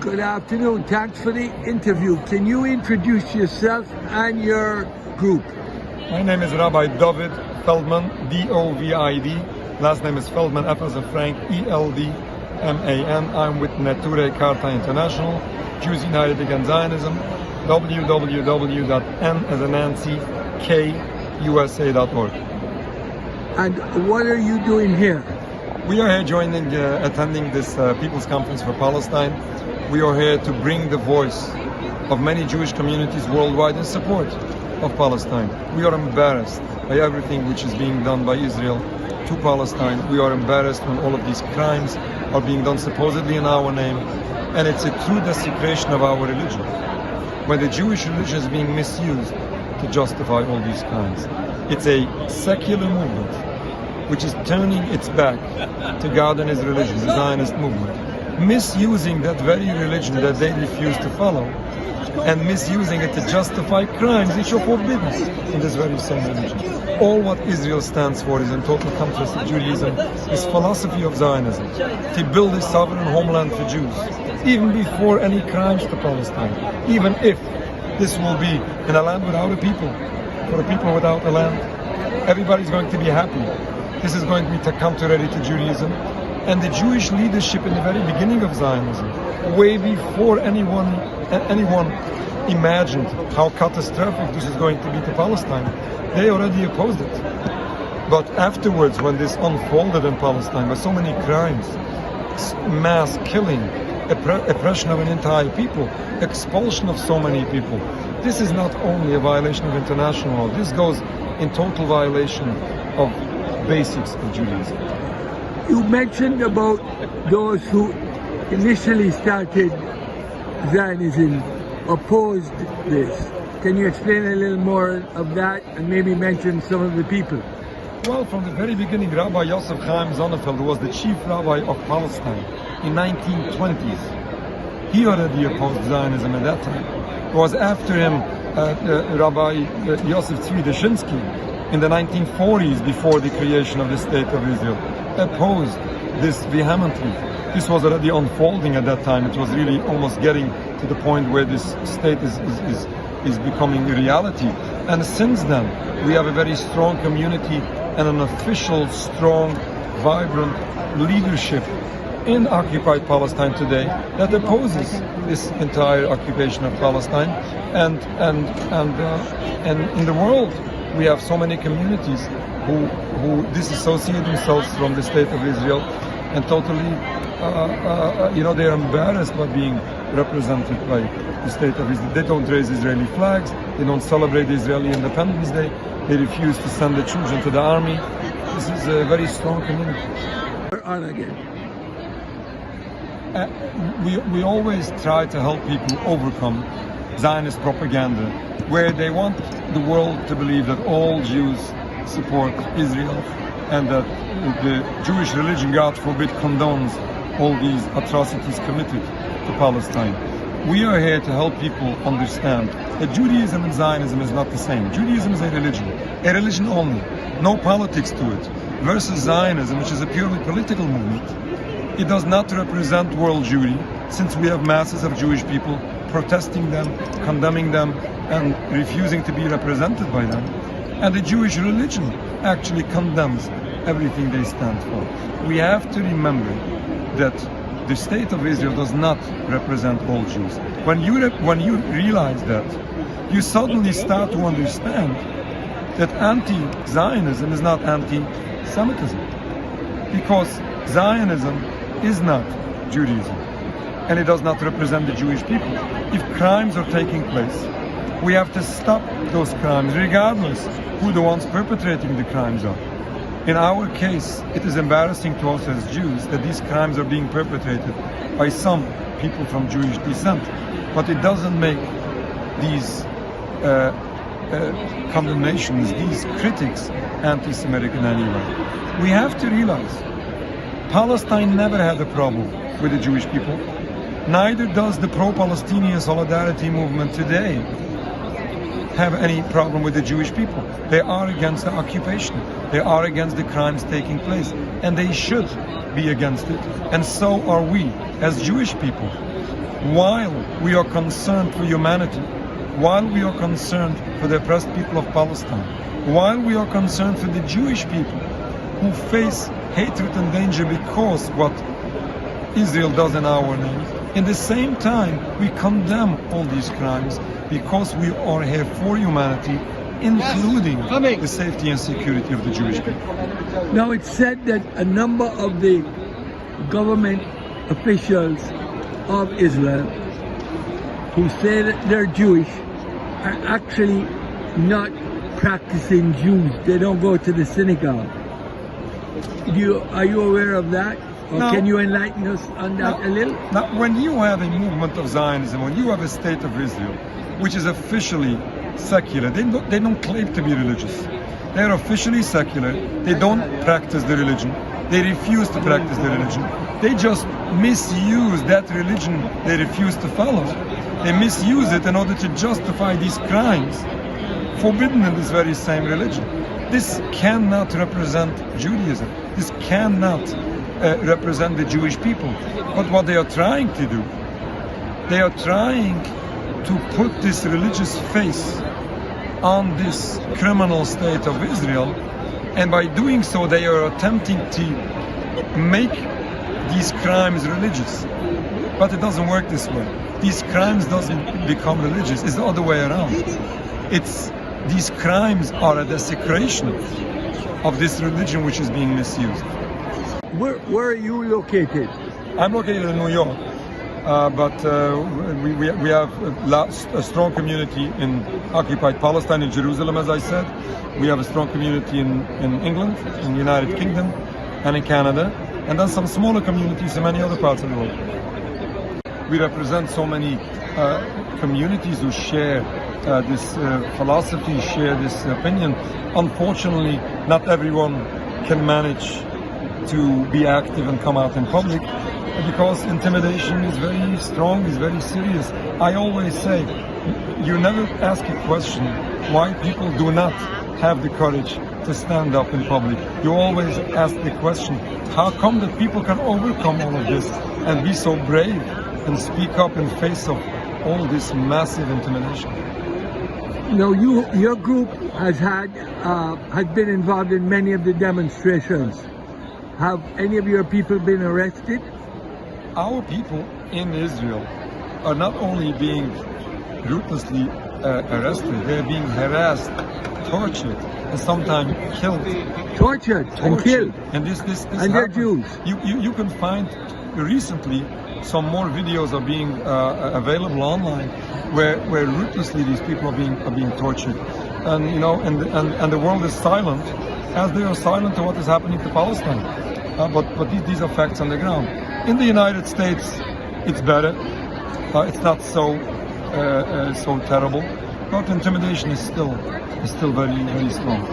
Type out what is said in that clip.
Good afternoon. Thanks for the interview. Can you introduce yourself and your group? My name is Rabbi Dovid Feldman, D-O-V-I-D. Last name is Feldman, F as in Frank, E-L-D-M-A-N. I'm with Neturei, Karta International, Jews United Against Zionism, www.n as in Nancy, K-USA.org. And what are you doing here? We are here attending this People's Conference for Palestine. We are here to bring the voice of many Jewish communities worldwide in support of Palestine. We are embarrassed by everything which is being done by Israel to Palestine. We are embarrassed when all of these crimes are being done supposedly in our name, and it's a true desecration of our religion, when the Jewish religion is being misused to justify all these crimes. It's a secular movement which is turning its back to God and His religion, the Zionist movement, misusing that very religion that they refuse to follow, and misusing it to justify crimes which are forbidden in this very same religion. All what Israel stands for is in total contrast to Judaism, this philosophy of Zionism, to build a sovereign homeland for Jews, even before any crimes to Palestine, even if this will be in a land without a people, for a people without a land. Everybody's going to be happy. This is going to be contrary to Judaism. And the Jewish leadership in the very beginning of Zionism, way before anyone imagined how catastrophic this is going to be to Palestine, they already opposed it. But afterwards, when this unfolded in Palestine, with so many crimes, mass killing, oppression of an entire people, expulsion of so many people, this is not only a violation of international law, this goes in total violation of basics of Judaism. You mentioned about those who initially started Zionism opposed this. Can you explain a little more of that and maybe mention some of the people? Well, from the very beginning, Rabbi Yosef Chaim Sonnenfeld, who was the chief rabbi of Palestine in 1920s, he already opposed Zionism at that time. It was after him Rabbi Yosef Tzvi Deshinsky in the 1940s, before the creation of the State of Israel, opposed this vehemently. This was already unfolding at that time. It was really almost getting to the point where this state is becoming a reality. And since then, we have a very strong community and an official, strong, vibrant leadership in occupied Palestine today that opposes this entire occupation of Palestine. And in the world, we have so many communities who disassociate themselves from the State of Israel and totally, they are embarrassed by being represented by the State of Israel. They don't raise Israeli flags, they don't celebrate the Israeli Independence Day, they refuse to send the children to the army. This is a very strong community. On again. We always try to help people overcome Zionist propaganda, where they want the world to believe that all Jews support Israel and that the Jewish religion, God forbid, condones all these atrocities committed to Palestine. We are here to help people understand that Judaism and Zionism is not the same. Judaism is a religion only, no politics to it, versus Zionism, which is a purely political movement. It does not represent world Jewry, since we have masses of Jewish people protesting them, condemning them, and refusing to be represented by them. And the Jewish religion actually condemns everything they stand for. We have to remember that the State of Israel does not represent all Jews. When you realize that, you suddenly start to understand that anti-Zionism is not anti-Semitism, because Zionism is not Judaism, and it does not represent the Jewish people. If crimes are taking place, we have to stop those crimes, regardless who the ones perpetrating the crimes are. In our case, it is embarrassing to us as Jews that these crimes are being perpetrated by some people from Jewish descent, but it doesn't make these condemnations, these critics, anti-Semitic in any way. We have to realize Palestine never had a problem with the Jewish people. Neither does the pro-Palestinian solidarity movement today have any problem with the Jewish people. They are against the occupation. They are against the crimes taking place. And they should be against it. And so are we, as Jewish people. while we are concerned for humanity, while we are concerned for the oppressed people of Palestine, while we are concerned for the Jewish people who face hatred and danger because what Israel does in our name, in the same time we condemn all these crimes because we are here for humanity, including the safety and security of the Jewish people. Now, it's said that a number of the government officials of Israel who say that they're Jewish are actually not practicing Jews. They don't go to the synagogue. Are you aware of that? Or No. can you enlighten us on that a little? Now, when you have a movement of Zionism, when you have a state of Israel, which is officially secular, they don't claim to be religious. They're officially secular. They don't practice the religion. They refuse to practice the religion. They just misuse that religion they refuse to follow. They misuse it in order to justify these crimes forbidden in this very same religion. This cannot represent Judaism. This cannot represent the Jewish people. But what they are trying to do, they are trying to put this religious face on this criminal state of Israel, and by doing so they are attempting to make these crimes religious. But it doesn't work this way. These crimes doesn't become religious. It's the other way around. These crimes are a desecration of this religion which is being misused. Where are you located? I'm located in New York, but we have a strong community in occupied Palestine, in Jerusalem, as I said. We have a strong community in England, in the United Kingdom, and in Canada, and then some smaller communities in many other parts of the world. We represent so many communities who share this philosophy, share this opinion. Unfortunately, not everyone can manage to be active and come out in public because intimidation is very strong, is very serious. I always say, you never ask a question why people do not have the courage to stand up in public. You always ask the question, how come that people can overcome all of this and be so brave and speak up in face of all this massive intimidation? Now, your group has been involved in many of the demonstrations. Have any of your people been arrested? Our people in Israel are not only being ruthlessly arrested, they're being harassed, tortured, and sometimes killed. Tortured and killed. And this And they're happens. Jews. You can find recently some more videos are being available online where ruthlessly these people are being tortured, and you know, and the world is silent, as they are silent to what is happening to Palestine. But these are facts on the ground. In the United States, it's better. It's not so terrible, but intimidation is still very, very strong.